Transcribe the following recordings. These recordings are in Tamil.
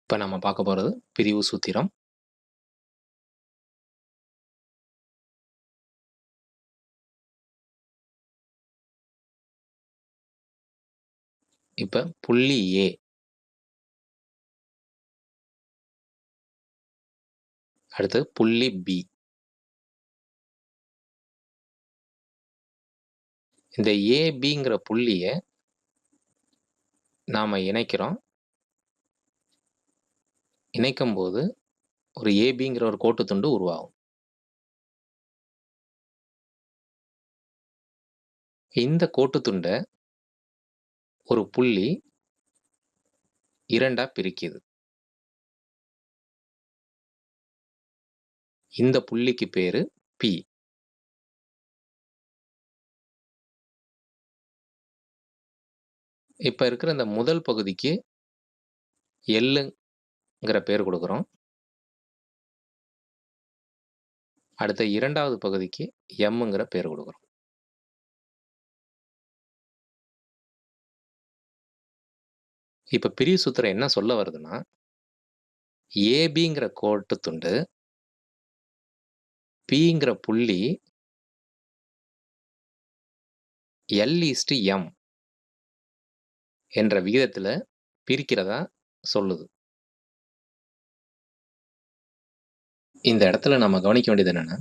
இப்ப நம்ம பார்க்க போறது பிரிவு சூத்திரம். இப்ப புள்ளி A, அடுத்து புள்ளி B. இந்த ABங்கிற புள்ளிய நாம இணைக்கிறோம். இணைக்கும்போது ஒரு ABங்கிற ஒரு கோட்டுத் துண்டு உருவாகும். இந்த கோட்டுத் துண்ட ஒரு புள்ளி 2ஆ பிரிக்குது. இந்த புள்ளிக்கு பேரு P. இப்ப இருக்கிற இந்த முதல் பகுதிக்கு Lங்கிற பேரு குடுக்குறோம். அடுத்த 2வது பகுதிக்கு Mங்கிற பேரு குடுக்குறோம். இப்ப பிரிவு சூத்திரம் என்ன சொல்ல வருதுன்னா, ABங்கிற கோட்டுத் துண்டு Pங்கிற புள்ளி L/M என்ற விகிதத்துல பிரிக்கிறதா சொல்லுது. இந்த இடத்துல நம்ம கவனிக்க வேண்டியது என்னன்னா,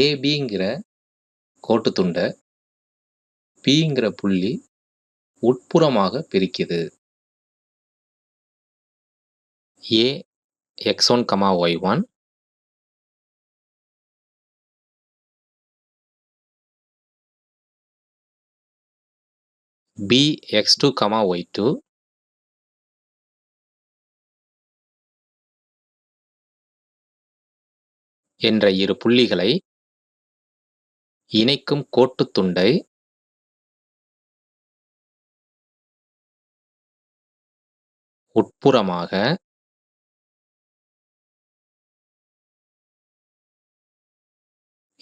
ABங்கிற கோட்டுத் துண்ட Pங்கிற புள்ளி உட்புறமாக பிரிக்குது. A x1, y1, B x2, y2, என்ற இரு புள்ளிகளை இணைக்கும் கோட்டுத் துண்டை உட்புறமாக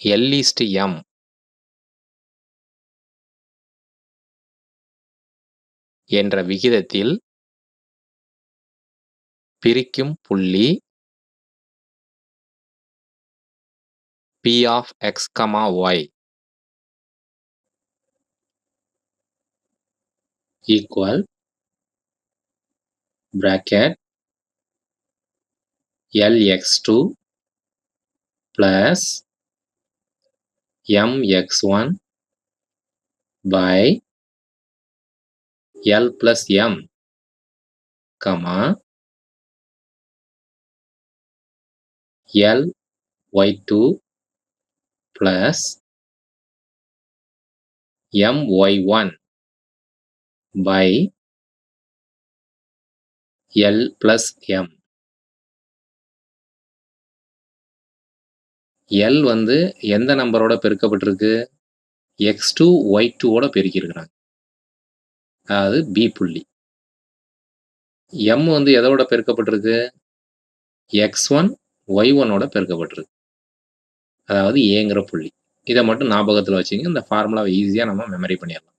L/M என்ற விகிதத்தில் பிரிக்கும் புள்ளி P of x, y equal bracket Lx2 plus Mx1 by L plus M, Ly2 plus My1 by L plus M. L வந்து எந்த நம்பரோட பெருக்கப்பட்டிருக்கு? x2, y2 ஓட பெருக்கியிருக்கிறாங்க. அதாவது B புள்ளி. M வந்து எதோட பெருக்கப்பட்டிருக்கு? x1, y1 ஓட பெருக்கப்பட்டிருக்கு. அதாவது Aங்கிற புள்ளி. இதை மட்டும் ஞாபகத்துல வச்சுங்க. இந்த ஃபார்முலாவை ஈஸியா நம்ம மெமரி பண்ணிடலாம்.